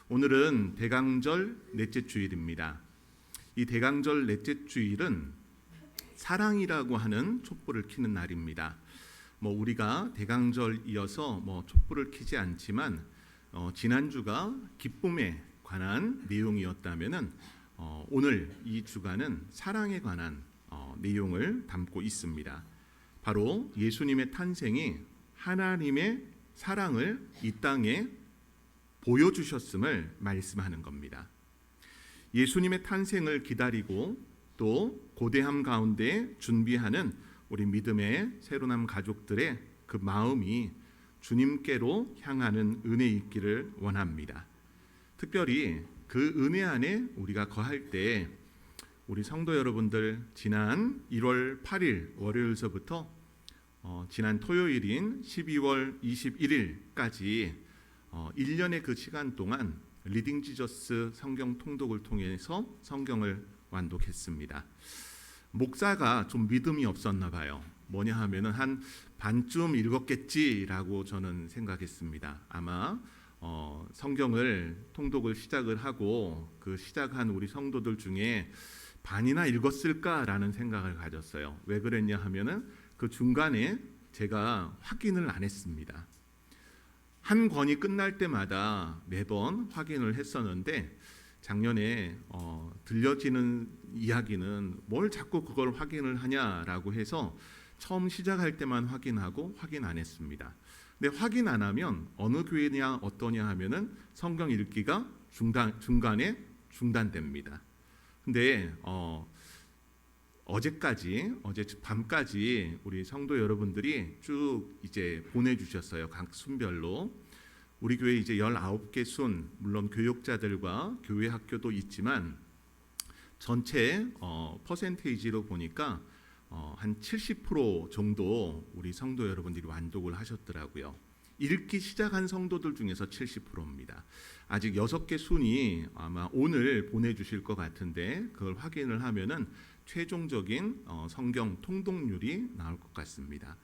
오늘은 대강절 넷째 주일입니다. 이 대강절 넷째 주일은 사랑이라고 하는 촛불을 켜는 날입니다. 우리가 대강절 이어서 촛불을 켜지 않지만 지난주가 기쁨에 관한 내용이었다면은 오늘 이 주간은 사랑에 관한 내용을 담고 있습니다. 바로 예수님의 탄생이 하나님의 사랑을 이 땅에 보여주셨음을 말씀하는 겁니다. 예수님의 탄생을 기다리고 또 고대함 가운데 준비하는 우리 믿음의 새로남 가족들의 그 마음이 주님께로 향하는 은혜 있기를 원합니다. 특별히 그 은혜 안에 우리가 거할 때 우리 성도 여러분들 지난 1월 8일 월요일서부터 지난 토요일인 12월 21일까지 1년의 그 시간 동안 리딩 지저스 성경 통독을 통해서 성경을 완독했습니다. 목사가 좀 믿음이 없었나 봐요. 뭐냐 하면은 한 반쯤 읽었겠지라고 저는 생각했습니다. 아마 성경을 통독을 시작을 하고 그 시작한 우리 성도들 중에 반이나 읽었을까라는 생각을 가졌어요. 왜 그랬냐 하면은 그 중간에 제가 확인을 안 했습니다. 한 권이 끝날 때마다 매번 확인을 했었는데 작년에 들려지는 이야기는 뭘 자꾸 그걸 확인을 하냐라고 해서 처음 시작할 때만 확인하고 확인 안 했습니다. 근데 확인 안 하면 어느 교회냐 어떠냐 하면은 성경 읽기가 중간에 중단됩니다. 근데 어제 밤까지 우리 성도 여러분들이 쭉 이제 보내주셨어요. 각 순별로. 우리 교회 이제 19개 순, 물론 교육자들과 교회 학교도 있지만 전체 퍼센테이지로 보니까 한 70% 정도 우리 성도 여러분들이 완독을 하셨더라고요. 읽기 시작한 성도들 중에서 70%입니다. 아직 6개 순이 아마 오늘 보내주실 것 같은데 그걸 확인을 하면은 최종적인 성경 통독률이 나올 것 같습니다.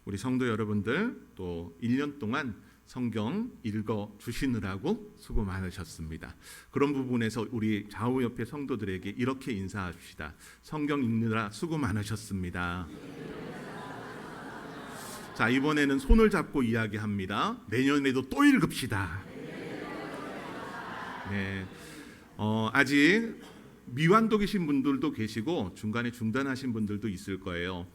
우리 성도 여러분들 또 1년 동안 성경 읽어 주시느라고 수고 많으셨습니다. 그런 부분에서 우리 좌우 옆에 성도들에게 이렇게 인사합시다. 성경 읽느라 수고 많으셨습니다. 자, 이번에는 손을 잡고 이야기합니다. 내년에도 또 읽읍시다. 네, 아직 미완독이신 분들도 계시고 중간에 중단하신 분들도 있을 거예요.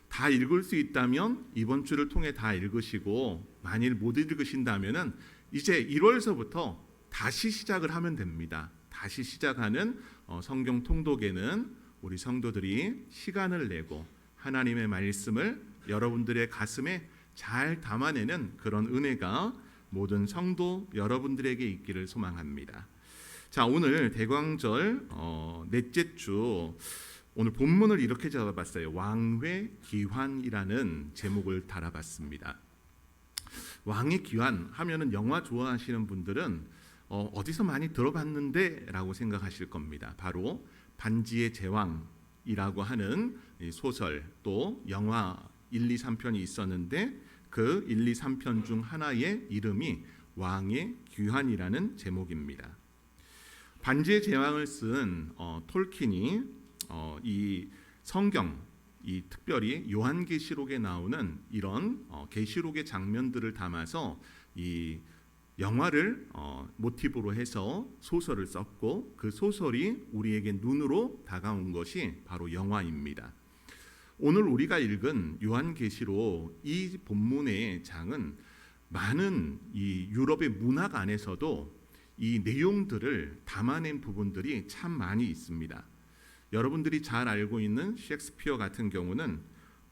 다 읽을 수 있다면 이번 주를 통해 다 읽으시고 만일 못 읽으신다면은 이제 1월서부터 다시 시작을 하면 됩니다. 다시 시작하는 성경 통독에는 우리 성도들이 시간을 내고 하나님의 말씀을 여러분들의 가슴에 잘 담아내는 그런 은혜가 모든 성도 여러분들에게 있기를 소망합니다. 자, 오늘 대강절 넷째 주 오늘 본문을 이렇게 잡아봤어요. 왕회 기환이라는 제목을 달아봤습니다. 왕의 기환 하면은 영화 좋아하시는 분들은 어디서 많이 들어봤는데 라고 생각하실 겁니다. 바로 반지의 제왕이라고 하는 소설 또 영화 1, 2, 3편이 있었는데 그 1, 2, 3편 중 하나의 이름이 왕의 귀환이라는 제목입니다. 반지의 제왕을 쓴 톨킨이 이 성경, 이 특별히 요한계시록에 나오는 이런 계시록의 장면들을 담아서 이 영화를 모티브로 해서 소설을 썼고 그 소설이 우리에게 눈으로 다가온 것이 바로 영화입니다. 오늘 우리가 읽은 요한계시록 이 본문의 장은 많은 이 유럽의 문학 안에서도 이 내용들을 담아낸 부분들이 참 많이 있습니다. 여러분들이 잘 알고 있는 셰익스피어 같은 경우는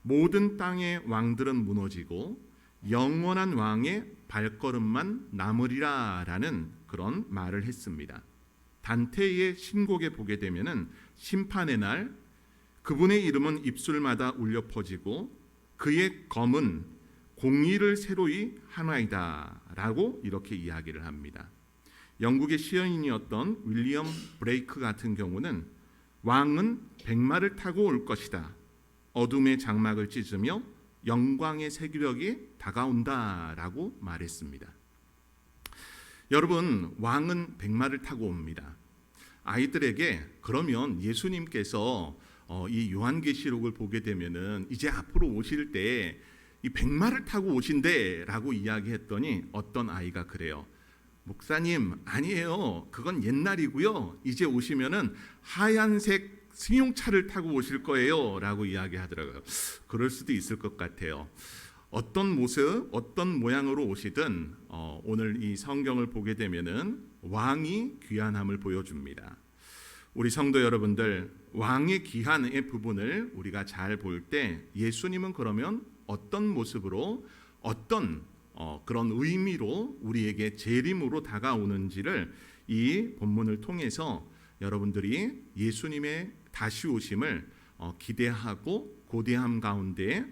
모든 땅의 왕들은 무너지고 영원한 왕의 발걸음만 남으리라 라는 그런 말을 했습니다. 단테의 신곡에 보게 되면은 심판의 날 그분의 이름은 입술마다 울려 퍼지고 그의 검은 공의를 새로이 하나이다 라고 이렇게 이야기를 합니다. 영국의 시인이었던 윌리엄 브레이크 같은 경우는 왕은 백마를 타고 올 것이다. 어둠의 장막을 찢으며 영광의 새벽이 다가온다라고 말했습니다. 여러분, 왕은 백마를 타고 옵니다. 아이들에게 그러면 예수님께서 이 요한계시록을 보게 되면은 이제 앞으로 오실 때 이 백마를 타고 오신대라고 이야기했더니 어떤 아이가 그래요. 목사님, 아니에요. 그건 옛날이고요. 이제 오시면은 하얀색 승용차를 타고 오실 거예요 라고 이야기하더라고요. 그럴 수도 있을 것 같아요. 어떤 모습, 어떤 모양으로 오시든 오늘 이 성경을 보게 되면은 왕이 귀한함을 보여줍니다. 우리 성도 여러분들, 왕의 귀한의 부분을 우리가 잘 볼 때 예수님은 그러면 어떤 모습으로 어떤 그런 의미로 우리에게 재림으로 다가오는지를 이 본문을 통해서 여러분들이 예수님의 다시 오심을 기대하고 고대함 가운데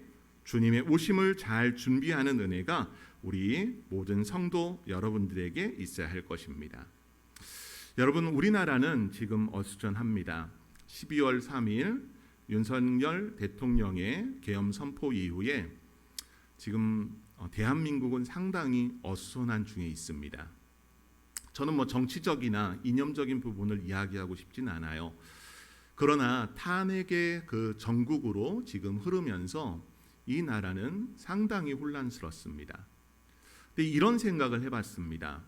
주님의 오심을 잘 준비하는 은혜가 우리 모든 성도 여러분들에게 있어야 할 것입니다. 여러분, 우리나라는 지금 어수선합니다. 12월 3일 윤석열 대통령의 계엄 선포 이후에 지금 대한민국은 상당히 어수선한 중에 있습니다. 저는 정치적이나 이념적인 부분을 이야기하고 싶진 않아요. 그러나 탄핵의 그 전국으로 지금 흐르면서 이 나라는 상당히 혼란스럽습니다. 근데 이런 생각을 해봤습니다.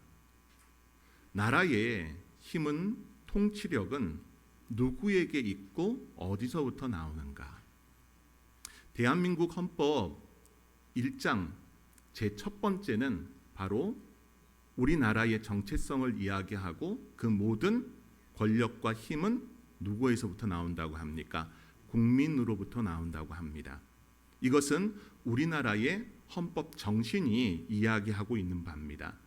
나라의 힘은, 통치력은 누구에게 있고 어디서부터 나오는가? 대한민국 헌법 1장 제 첫 번째는 바로 우리나라의 정체성을 이야기하고 그 모든 권력과 힘은 누구에서부터 나온다고 합니까? 국민으로부터 나온다고 합니다. 이것은 우리나라의 헌법 정신이 이야기하고 있는 바입니다.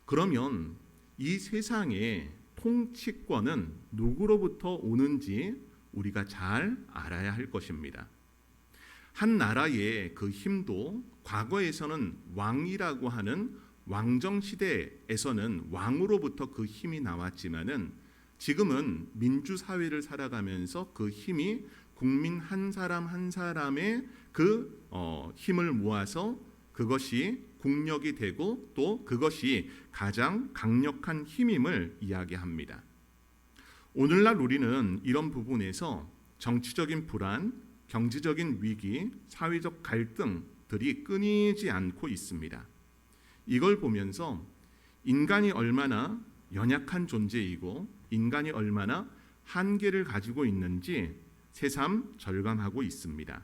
그러면 이 세상의 통치권은 누구로부터 오는지 우리가 잘 알아야 할 것입니다. 한 나라의 그 힘도 과거에서는 왕이라고 하는 왕정 시대에서는 왕으로부터 그 힘이 나왔지만은 지금은 민주 사회를 살아가면서 그 힘이 국민 한 사람 한 사람의 그 힘을 모아서 그것이 국력이 되고 또 그것이 가장 강력한 힘임을 이야기합니다. 오늘날 우리는 이런 부분에서 정치적인 불안, 경제적인 위기, 사회적 갈등들이 끊이지 않고 있습니다. 이걸 보면서 인간이 얼마나 연약한 존재이고 인간이 얼마나 한계를 가지고 있는지 새삼 절감하고 있습니다.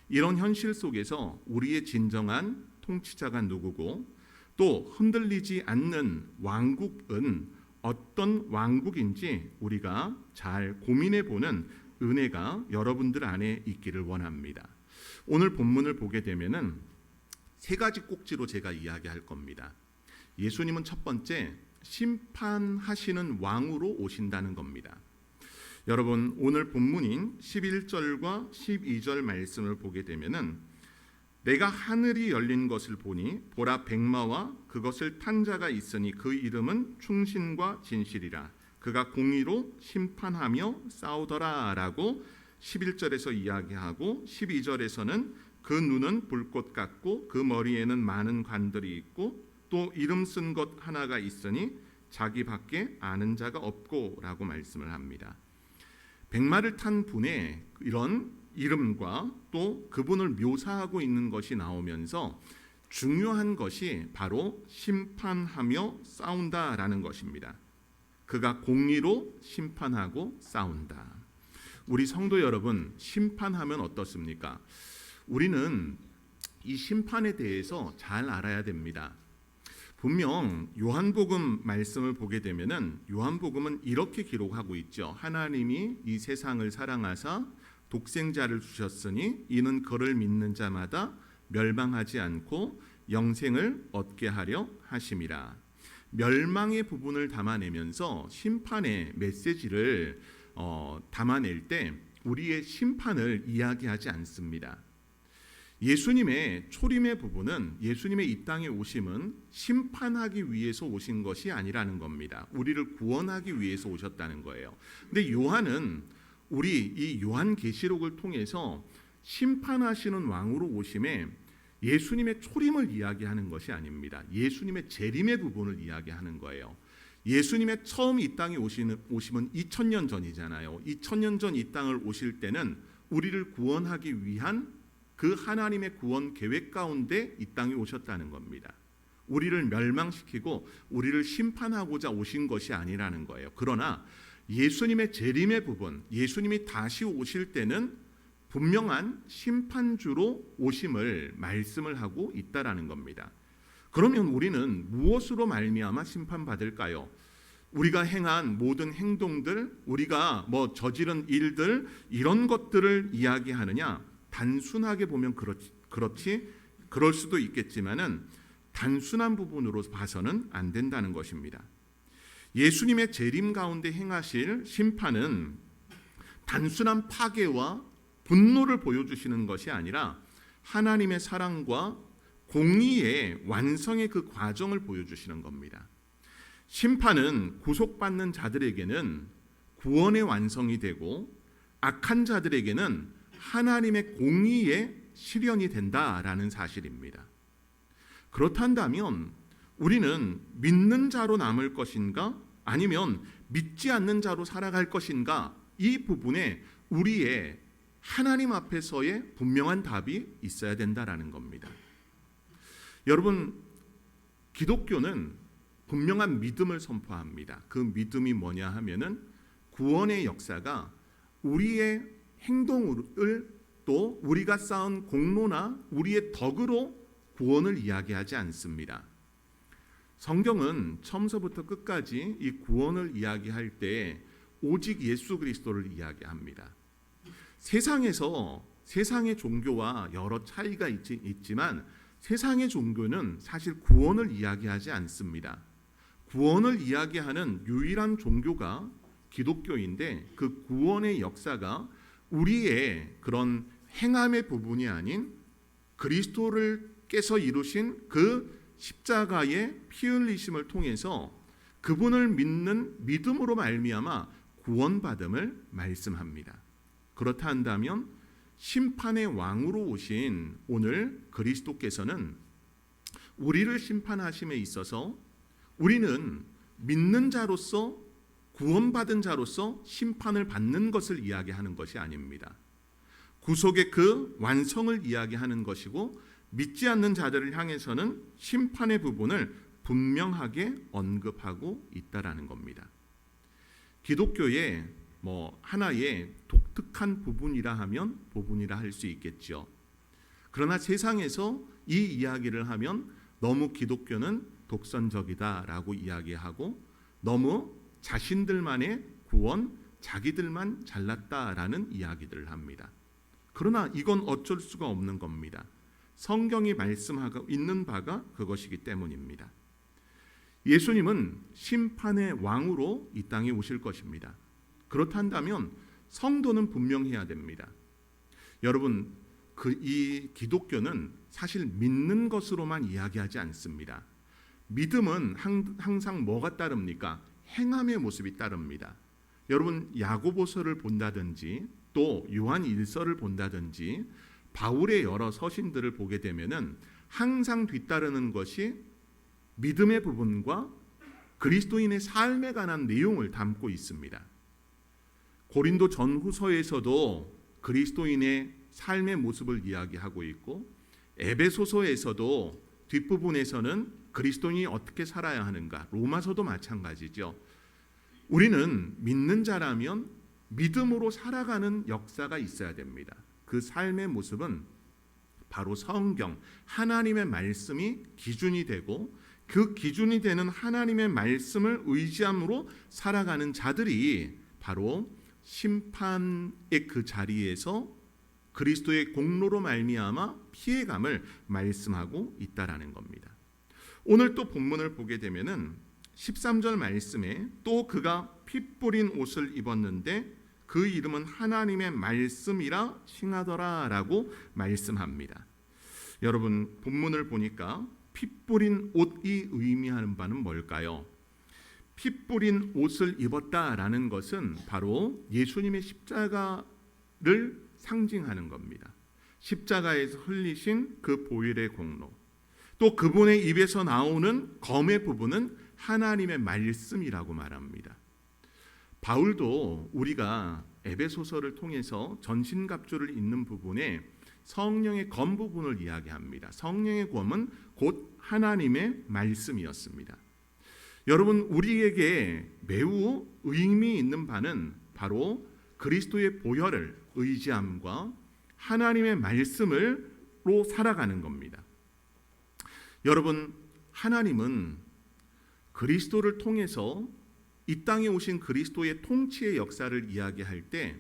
이런 현실 속에서 우리의 진정한 통치자가 누구고 또 흔들리지 않는 왕국은 어떤 왕국인지 우리가 잘 고민해 보는 은혜가 여러분들 안에 있기를 원합니다. 오늘 본문을 보게 되면은 세 가지 꼭지로 제가 이야기할 겁니다. 예수님은 첫 번째, 심판하시는 왕으로 오신다는 겁니다. 여러분, 오늘 본문인 11절과 12절 말씀을 보게 되면은 내가 하늘이 열린 것을 보니 보라 백마와 그것을 탄 자가 있으니 그 이름은 충신과 진실이라 그가 공의로 심판하며 싸우더라라고 11절에서 이야기하고 12절에서는 그 눈은 불꽃 같고 그 머리에는 많은 관들이 있고 또 이름 쓴 것 하나가 있으니 자기밖에 아는 자가 없고라고 말씀을 합니다. 백마를 탄 분의 이런 이름과 또 그분을 묘사하고 있는 것이 나오면서 중요한 것이 바로 심판하며 싸운다라는 것입니다. 그가 공의로 심판하고 싸운다. 우리 성도 여러분, 심판하면 어떻습니까? 우리는 이 심판에 대해서 잘 알아야 됩니다. 분명 요한복음 말씀을 보게 되면은 요한복음은 이렇게 기록하고 있죠. 하나님이 이 세상을 사랑하사 독생자를 주셨으니 이는 그를 믿는 자마다 멸망하지 않고 영생을 얻게 하려 하심이라. 멸망의 부분을 담아내면서 심판의 메시지를 담아낼 때 우리의 심판을 이야기하지 않습니다. 예수님의 초림의 부분은 예수님의 이 땅에 오심은 심판하기 위해서 오신 것이 아니라는 겁니다. 우리를 구원하기 위해서 오셨다는 거예요. 근데 요한은 우리 이 요한계시록을 통해서 심판하시는 왕으로 오심에 예수님의 초림을 이야기하는 것이 아닙니다. 예수님의 재림의 부분을 이야기하는 거예요. 예수님의 처음 이 땅에 오심은 2000년 전이잖아요. 2000년 전 이 땅을 오실 때는 우리를 구원하기 위한 그 하나님의 구원 계획 가운데 이 땅에 오셨다는 겁니다. 우리를 멸망시키고 우리를 심판하고자 오신 것이 아니라는 거예요. 그러나 예수님의 재림의 부분, 예수님이 다시 오실 때는 분명한 심판주로 오심을 말씀을 하고 있다라는 겁니다. 그러면 우리는 무엇으로 말미암아 심판받을까요? 우리가 행한 모든 행동들, 우리가 저지른 일들, 이런 것들을 이야기하느냐? 단순하게 보면 그럴 수도 있겠지만은 단순한 부분으로 봐서는 안 된다는 것입니다. 예수님의 재림 가운데 행하실 심판은 단순한 파괴와 분노를 보여주시는 것이 아니라 하나님의 사랑과 공의의 완성의 그 과정을 보여주시는 겁니다. 심판은 구속받는 자들에게는 구원의 완성이 되고 악한 자들에게는 하나님의 공의의 실현이 된다라는 사실입니다. 그렇다면 우리는 믿는 자로 남을 것인가 아니면 믿지 않는 자로 살아갈 것인가, 이 부분에 우리의 하나님 앞에서의 분명한 답이 있어야 된다라는 겁니다. 여러분, 기독교는 분명한 믿음을 선포합니다. 그 믿음이 뭐냐 하면은 구원의 역사가 우리의 행동을 또 우리가 쌓은 공로나 우리의 덕으로 구원을 이야기하지 않습니다. 성경은 처음서부터 끝까지 이 구원을 이야기할 때 오직 예수 그리스도를 이야기합니다. 세상의 종교와 여러 차이가 있지만 세상의 종교는 사실 구원을 이야기하지 않습니다. 구원을 이야기하는 유일한 종교가 기독교인데 그 구원의 역사가 우리의 그런 행함의 부분이 아닌 그리스도께서 이루신 그 십자가의 피 흘리심을 통해서 그분을 믿는 믿음으로 말미암아 구원받음을 말씀합니다. 그렇다 한다면 심판의 왕으로 오신 오늘 그리스도께서는 우리를 심판하심에 있어서 우리는 믿는 자로서 구원받은 자로서 심판을 받는 것을 이야기하는 것이 아닙니다. 구속의 그 완성을 이야기하는 것이고 믿지 않는 자들을 향해서는 심판의 부분을 분명하게 언급하고 있다라는 겁니다. 기독교의 하나의 독특한 부분이라 하면 부분이라 할 수 있겠죠. 그러나 세상에서 이 이야기를 하면 너무 기독교는 독선적이다라고 이야기하고 너무 자신들만의 구원, 자기들만 잘났다라는 이야기들을 합니다. 그러나 이건 어쩔 수가 없는 겁니다. 성경이 말씀하고 있는 바가 그것이기 때문입니다. 예수님은 심판의 왕으로 이 땅에 오실 것입니다. 그렇다면 성도는 분명해야 됩니다. 여러분, 이 기독교는 사실 믿는 것으로만 이야기하지 않습니다. 믿음은 항상 뭐가 따릅니까? 행함의 모습이 따릅니다. 여러분, 야고보서를 본다든지 또 요한 1서를 본다든지 바울의 여러 서신들을 보게 되면은 항상 뒤따르는 것이 믿음의 부분과 그리스도인의 삶에 관한 내용을 담고 있습니다. 고린도 전후서에서도 그리스도인의 삶의 모습을 이야기하고 있고 에베소서에서도 뒷부분에서는 그리스도인이 어떻게 살아야 하는가, 로마서도 마찬가지죠. 우리는 믿는 자라면 믿음으로 살아가는 역사가 있어야 됩니다. 그 삶의 모습은 바로 성경, 하나님의 말씀이 기준이 되고 그 기준이 되는 하나님의 말씀을 의지함으로 살아가는 자들이 바로 심판의 그 자리에서 그리스도의 공로로 말미암아 피해감을 말씀하고 있다라는 겁니다. 오늘 또 본문을 보게 되면은 13절 말씀에 또 그가 피 뿌린 옷을 입었는데 그 이름은 하나님의 말씀이라 칭하더라라고 말씀합니다. 여러분, 본문을 보니까 피 뿌린 옷이 의미하는 바는 뭘까요? 피 뿌린 옷을 입었다라는 것은 바로 예수님의 십자가를 상징하는 겁니다. 십자가에서 흘리신 그 보혈의 공로, 또 그분의 입에서 나오는 검의 부분은 하나님의 말씀이라고 말합니다. 바울도 우리가 에베소서를 통해서 전신갑주를 입는 부분에 성령의 검 부분을 이야기합니다. 성령의 검은 곧 하나님의 말씀이었습니다. 여러분, 우리에게 매우 의미 있는 바는 바로 그리스도의 보혈을 의지함과 하나님의 말씀으로 살아가는 겁니다. 여러분, 하나님은 그리스도를 통해서 이 땅에 오신 그리스도의 통치의 역사를 이야기할 때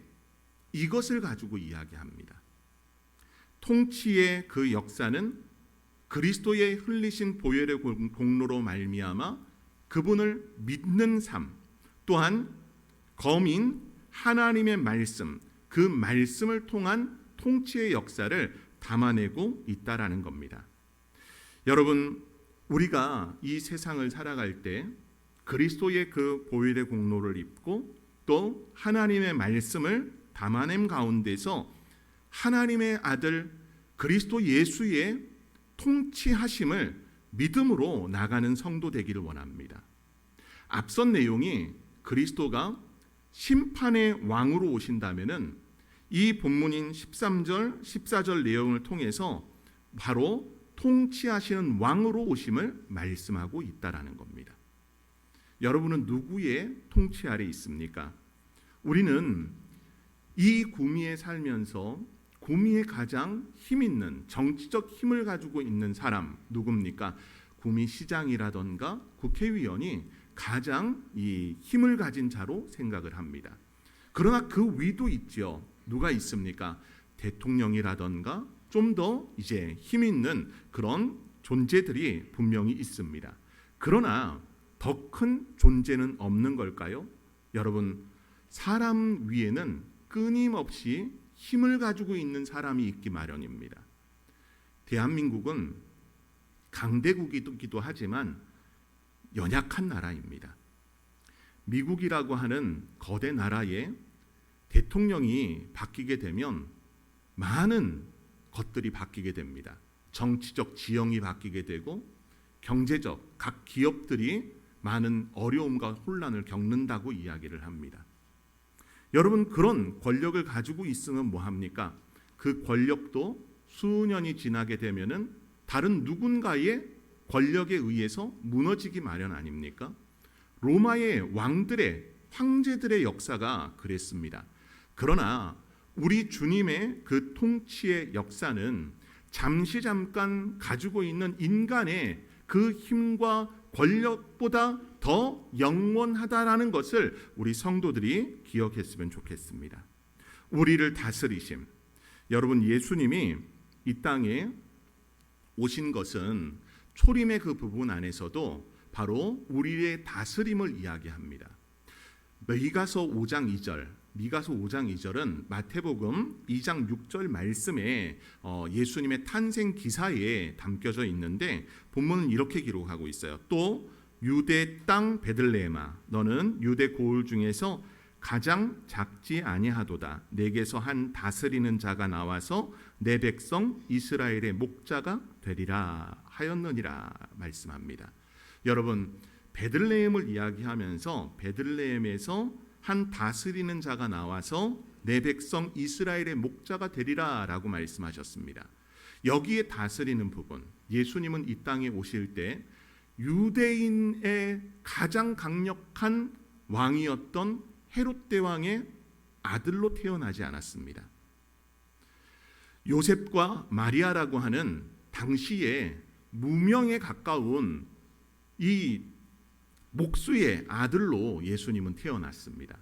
이것을 가지고 이야기합니다. 통치의 그 역사는 그리스도의 흘리신 보혈의 공로로 말미암아 그분을 믿는 삶, 또한 검인 하나님의 말씀, 그 말씀을 통한 통치의 역사를 담아내고 있다라는 겁니다. 여러분, 우리가 이 세상을 살아갈 때 그리스도의 그 보혈의 공로를 입고 또 하나님의 말씀을 담아냄 가운데서 하나님의 아들 그리스도 예수의 통치하심을 믿음으로 나가는 성도 되기를 원합니다. 앞선 내용이 그리스도가 심판의 왕으로 오신다면은 이 본문인 13절, 14절 내용을 통해서 바로 통치하시는 왕으로 오심을 말씀하고 있다라는 겁니다. 여러분은 누구의 통치 아래 있습니까? 우리는 이 구미에 살면서 구미에 가장 힘 있는 정치적 힘을 가지고 있는 사람 누굽니까? 구미 시장이라던가 국회의원이 가장 이 힘을 가진 자로 생각을 합니다. 그러나 그 위도 있죠. 누가 있습니까? 대통령이라던가 좀 더 이제 힘 있는 그런 존재들이 분명히 있습니다. 그러나 더 큰 존재는 없는 걸까요? 여러분, 사람 위에는 끊임없이 힘을 가지고 있는 사람이 있기 마련입니다. 대한민국은 강대국이기도 하지만 연약한 나라입니다. 미국이라고 하는 거대 나라의 대통령이 바뀌게 되면 많은 것들이 바뀌게 됩니다. 정치적 지형이 바뀌게 되고 경제적 각 기업들이 많은 어려움과 혼란을 겪는다고 이야기를 합니다. 여러분, 그런 권력을 가지고 있으면 뭐합니까? 그 권력도 수년이 지나게 되면은 다른 누군가의 권력에 의해서 무너지기 마련 아닙니까? 로마의 왕들의 황제들의 역사가 그랬습니다. 그러나 우리 주님의 그 통치의 역사는 잠깐 가지고 있는 인간의 그 힘과 권력보다 더 영원하다라는 것을 우리 성도들이 기억했으면 좋겠습니다. 우리를 다스리심. 여러분, 예수님이 이 땅에 오신 것은 초림의 그 부분 안에서도 바로 우리의 다스림을 이야기합니다. 미가서 5장 2절은 마태복음 2장 6절 말씀에 예수님의 탄생 기사에 담겨져 있는데 본문은 이렇게 기록하고 있어요. 또 유대 땅 베들레헴아, 너는 유대 고을 중에서 가장 작지 아니하도다. 내게서 한 다스리는 자가 나와서 내 백성 이스라엘의 목자가 되리라 하였느니라 말씀합니다. 여러분, 베들레헴을 이야기하면서 베들레헴에서 한 다스리는 자가 나와서 내 백성 이스라엘의 목자가 되리라 라고 말씀하셨습니다. 여기에 다스리는 부분, 예수님은 이 땅에 오실 때 유대인의 가장 강력한 왕이었던 헤롯 대왕의 아들로 태어나지 않았습니다. 요셉과 마리아라고 하는 당시에 무명에 가까운 이 목수의 아들로 예수님은 태어났습니다.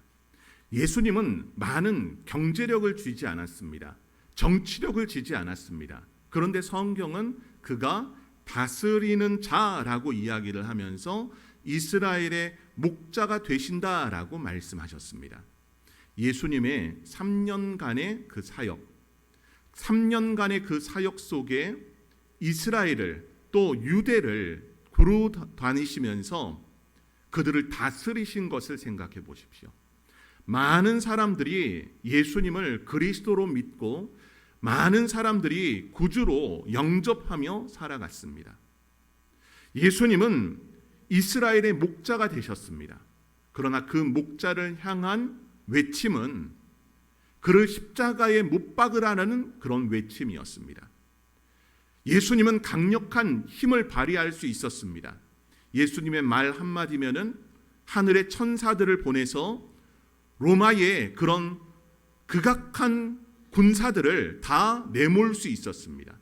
예수님은 많은 경제력을 주지 않았습니다. 정치력을 주지 않았습니다. 그런데 성경은 그가 다스리는 자라고 이야기를 하면서 이스라엘의 목자가 되신다라고 말씀하셨습니다. 예수님의 3년간의 그 사역, 3년간의 그 사역 속에 이스라엘을 또 유대를 두루 다니시면서 그들을 다스리신 것을 생각해 보십시오. 많은 사람들이 예수님을 그리스도로 믿고 많은 사람들이 구주로 영접하며 살아갔습니다. 예수님은 이스라엘의 목자가 되셨습니다. 그러나 그 목자를 향한 외침은 그를 십자가에 못 박으라는 그런 외침이었습니다. 예수님은 강력한 힘을 발휘할 수 있었습니다. 예수님의 말 한마디면은 하늘의 천사들을 보내서 로마의 그런 극악한 군사들을 다 내몰 수 있었습니다.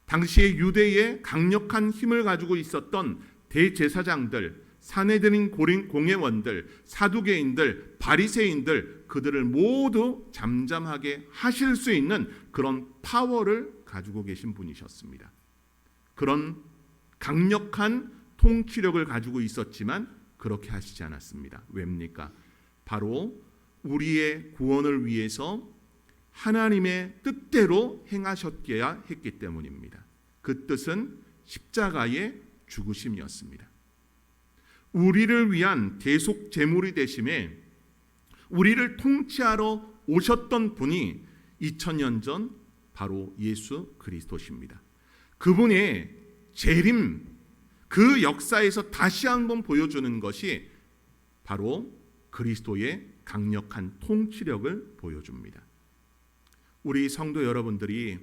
당시에 유대에 강력한 힘을 가지고 있었던 대제사장들, 산헤드린 공회원들, 사두개인들, 바리새인들, 그들을 모두 잠잠하게 하실 수 있는 그런 파워를 가지고 계신 분이셨습니다. 그런 강력한 통치력을 가지고 있었지만 그렇게 하시지 않았습니다. 왜입니까? 바로 우리의 구원을 위해서 하나님의 뜻대로 행하셨어야 했기 때문입니다. 그 뜻은 십자가의 죽으심이었습니다. 우리를 위한 대속 제물이 되심에 우리를 통치하러 오셨던 분이 2000년 전 바로 예수 그리스도십니다. 그분의 재림, 그 역사에서 다시 한번 보여주는 것이 바로 그리스도의 강력한 통치력을 보여줍니다. 우리 성도 여러분들이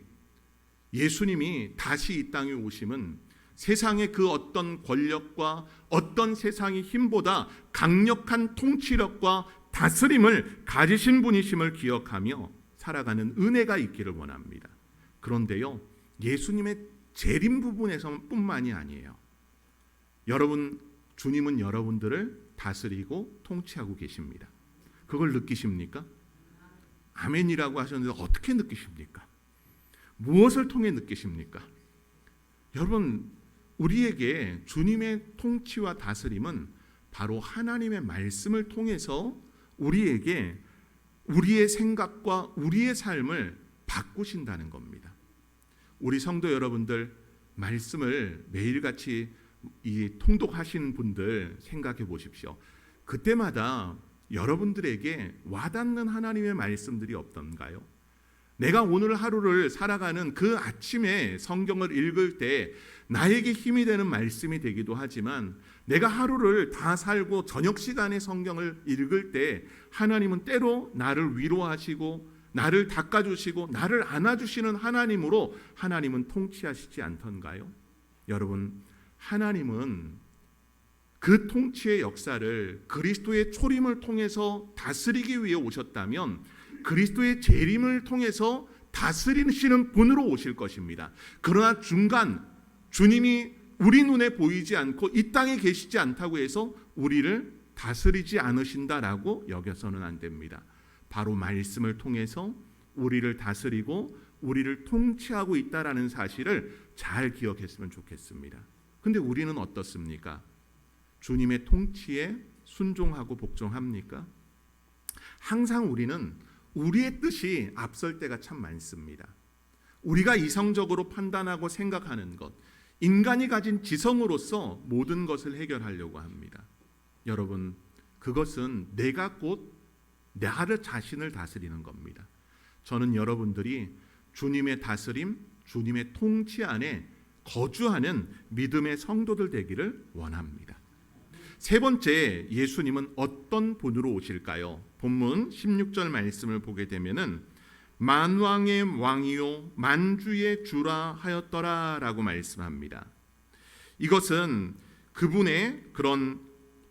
예수님이 다시 이 땅에 오심은 세상의 그 어떤 권력과 어떤 세상의 힘보다 강력한 통치력과 다스림을 가지신 분이심을 기억하며 살아가는 은혜가 있기를 원합니다. 그런데요, 예수님의 재림 부분에서뿐만이 아니에요. 여러분, 주님은 여러분들을 다스리고 통치하고 계십니다. 그걸 느끼십니까? 아멘이라고 하셨는데 어떻게 느끼십니까? 무엇을 통해 느끼십니까? 여러분, 우리에게 주님의 통치와 다스림은 바로 하나님의 말씀을 통해서 우리에게 우리의 생각과 우리의 삶을 바꾸신다는 겁니다. 우리 성도 여러분들, 말씀을 매일같이 통독하시는 분들 생각해 보십시오. 그때마다 여러분들에게 와닿는 하나님의 말씀들이 없던가요? 내가 오늘 하루를 살아가는 그 아침에 성경을 읽을 때 나에게 힘이 되는 말씀이 되기도 하지만, 내가 하루를 다 살고 저녁 시간에 성경을 읽을 때 하나님은 때로 나를 위로하시고 나를 닦아주시고 나를 안아주시는 하나님으로 하나님은 통치하시지 않던가요? 여러분, 하나님은 그 통치의 역사를 그리스도의 초림을 통해서 다스리기 위해 오셨다면 그리스도의 재림을 통해서 다스리시는 분으로 오실 것입니다. 그러나 중간 주님이 우리 눈에 보이지 않고 이 땅에 계시지 않다고 해서 우리를 다스리지 않으신다라고 여겨서는 안 됩니다. 바로 말씀을 통해서 우리를 다스리고 우리를 통치하고 있다라는 사실을 잘 기억했으면 좋겠습니다. 근데 우리는 어떻습니까? 주님의 통치에 순종하고 복종합니까? 항상 우리는 우리의 뜻이 앞설 때가 참 많습니다. 우리가 이성적으로 판단하고 생각하는 것, 인간이 가진 지성으로서 모든 것을 해결하려고 합니다. 여러분, 그것은 내가 곧 나를 자신을 다스리는 겁니다. 저는 여러분들이 주님의 다스림, 주님의 통치 안에 거주하는 믿음의 성도들 되기를 원합니다. 세 번째, 예수님은 어떤 분으로 오실까요? 본문 16절 말씀을 보게 되면은 만왕의 왕이요 만주의 주라 하였더라 라고 말씀합니다. 이것은 그분의 그런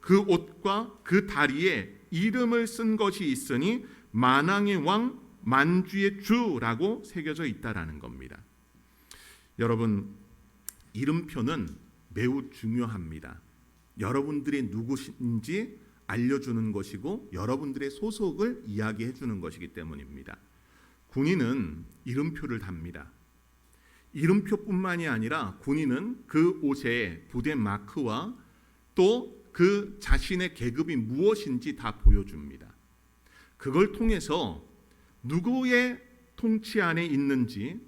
그 옷과 그 다리에 이름을 쓴 것이 있으니 만왕의 왕 만주의 주라고 새겨져 있다라는 겁니다. 여러분, 이름표는 매우 중요합니다. 여러분들이 누구신지 알려주는 것이고 여러분들의 소속을 이야기해 주는 것이기 때문입니다. 군인은 이름표를 답니다. 이름표뿐만이 아니라 군인은 그 옷에 부대 마크와 또 그 자신의 계급이 무엇인지 다 보여줍니다. 그걸 통해서 누구의 통치 안에 있는지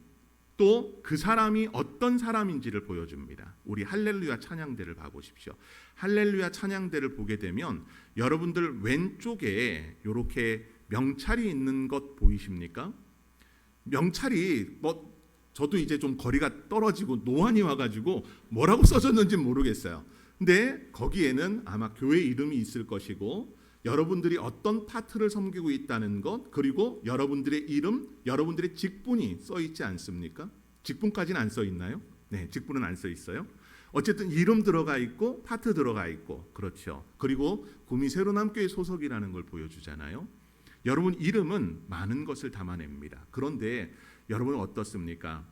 또 그 사람이 어떤 사람인지를 보여줍니다. 우리 할렐루야 찬양대를 봐보십시오. 할렐루야 찬양대를 보게 되면 여러분들 왼쪽에 이렇게 명찰이 있는 것 보이십니까? 명찰이 저도 이제 좀 거리가 떨어지고 노안이 와가지고 뭐라고 써졌는지 모르겠어요. 근데 거기에는 아마 교회 이름이 있을 것이고 여러분들이 어떤 파트를 섬기고 있다는 것, 그리고 여러분들의 이름, 여러분들의 직분이 써 있지 않습니까? 직분까지는 안 써 있나요? 네, 직분은 안 써 있어요. 어쨌든 이름 들어가 있고 파트 들어가 있고, 그렇죠. 그리고 구미 새로남교회 소속이라는 걸 보여주잖아요. 여러분 이름은 많은 것을 담아냅니다. 그런데 여러분 어떻습니까?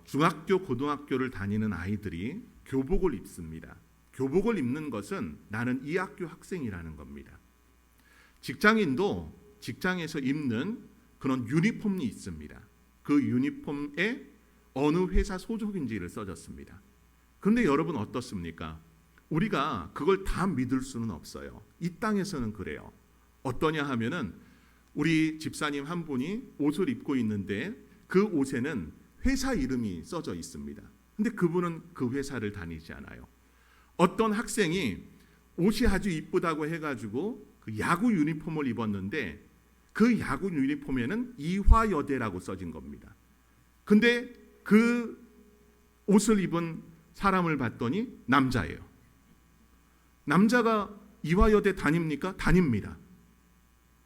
중학교, 고등학교를 다니는 아이들이 교복을 입습니다. 교복을 입는 것은 나는 이 학교 학생이라는 겁니다. 직장인도 직장에서 입는 그런 유니폼이 있습니다. 그 유니폼에 어느 회사 소속인지를 써줬습니다. 그런데 여러분 어떻습니까? 우리가 그걸 다 믿을 수는 없어요. 이 땅에서는 그래요. 어떠냐 하면은 우리 집사님 한 분이 옷을 입고 있는데 그 옷에는 회사 이름이 써져 있습니다. 근데 그분은 그 회사를 다니지 않아요. 어떤 학생이 옷이 아주 이쁘다고 해가지고 그 야구 유니폼을 입었는데 그 야구 유니폼에는 이화여대라고 써진 겁니다. 근데 그 옷을 입은 사람을 봤더니 남자예요. 남자가 이화여대 다닙니까? 다닙니다.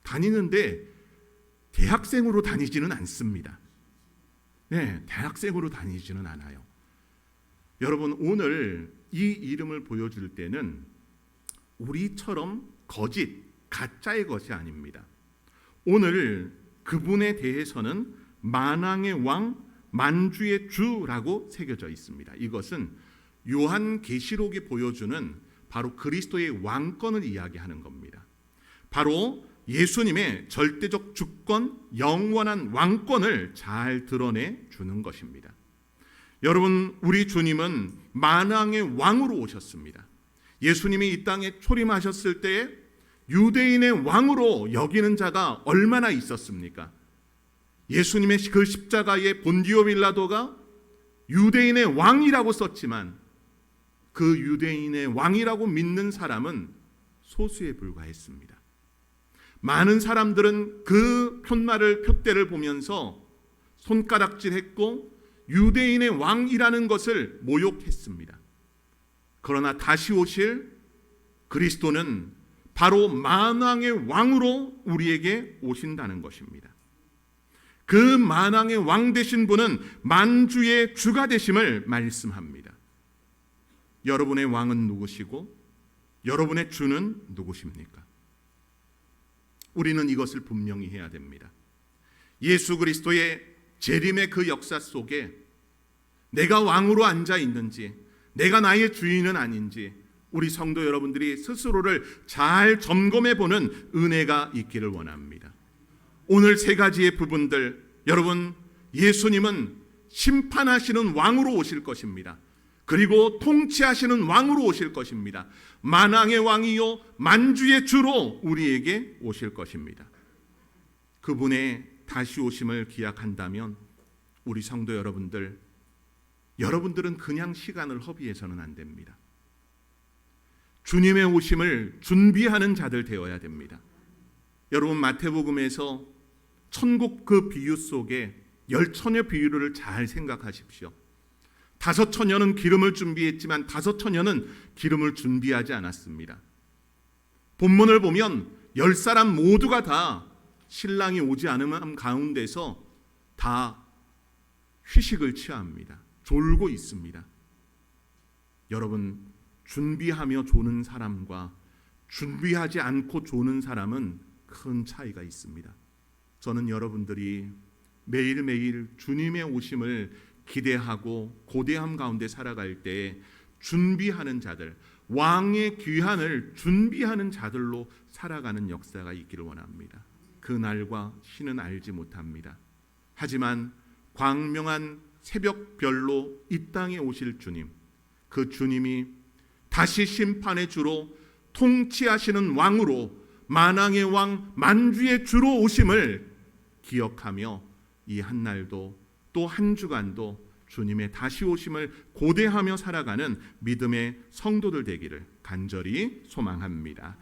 다니는데 대학생으로 다니지는 않습니다. 네, 대학생으로 다니지는 않아요. 여러분 오늘 이 이름을 보여줄 때는 우리처럼 거짓, 가짜의 것이 아닙니다. 오늘 그분에 대해서는 만왕의 왕, 만주의 주라고 새겨져 있습니다. 이것은 요한계시록이 보여주는 바로 그리스도의 왕권을 이야기하는 겁니다. 바로 예수님의 절대적 주권, 영원한 왕권을 잘 드러내 주는 것입니다. 여러분 우리 주님은 만왕의 왕으로 오셨습니다. 예수님이 이 땅에 초림하셨을 때에 유대인의 왕으로 여기는 자가 얼마나 있었습니까? 예수님의 그 십자가에 본디오 빌라도가 유대인의 왕이라고 썼지만 그 유대인의 왕이라고 믿는 사람은 소수에 불과했습니다. 많은 사람들은 그 표대를 보면서 손가락질했고 유대인의 왕이라는 것을 모욕했습니다. 그러나 다시 오실 그리스도는 바로 만왕의 왕으로 우리에게 오신다는 것입니다. 그 만왕의 왕 되신 분은 만주의 주가 되심을 말씀합니다. 여러분의 왕은 누구시고 여러분의 주는 누구십니까? 우리는 이것을 분명히 해야 됩니다. 예수 그리스도의 재림의 그 역사 속에 내가 왕으로 앉아 있는지, 내가 나의 주인은 아닌지 우리 성도 여러분들이 스스로를 잘 점검해 보는 은혜가 있기를 원합니다. 오늘 세 가지의 부분들, 여러분 예수님은 심판하시는 왕으로 오실 것입니다. 그리고 통치하시는 왕으로 오실 것입니다. 만왕의 왕이요 만주의 주로 우리에게 오실 것입니다. 그분의 다시 오심을 기약한다면 우리 성도 여러분들은 그냥 시간을 허비해서는 안 됩니다. 주님의 오심을 준비하는 자들 되어야 됩니다. 여러분 마태복음에서 천국 그 비유 속에 10처녀 비유를 잘 생각하십시오. 5처녀는 기름을 준비했지만 5처녀는 기름을 준비하지 않았습니다. 본문을 보면 10사람 모두가 다 신랑이 오지 않은 가운데서 다 휴식을 취합니다. 졸고 있습니다. 여러분 준비하며 조는 사람과 준비하지 않고 조는 사람은 큰 차이가 있습니다. 저는 여러분들이 매일매일 주님의 오심을 기대하고 고대함 가운데 살아갈 때 준비하는 자들, 왕의 귀환을 준비하는 자들로 살아가는 역사가 있기를 원합니다. 그 날과 신은 알지 못합니다. 하지만 광명한 새벽별로 이 땅에 오실 주님, 그 주님이 다시 심판의 주로 통치하시는 왕으로 만왕의 왕 만주의 주로 오심을 기억하며 이 한 날도 또 한 주간도 주님의 다시 오심을 고대하며 살아가는 믿음의 성도들 되기를 간절히 소망합니다.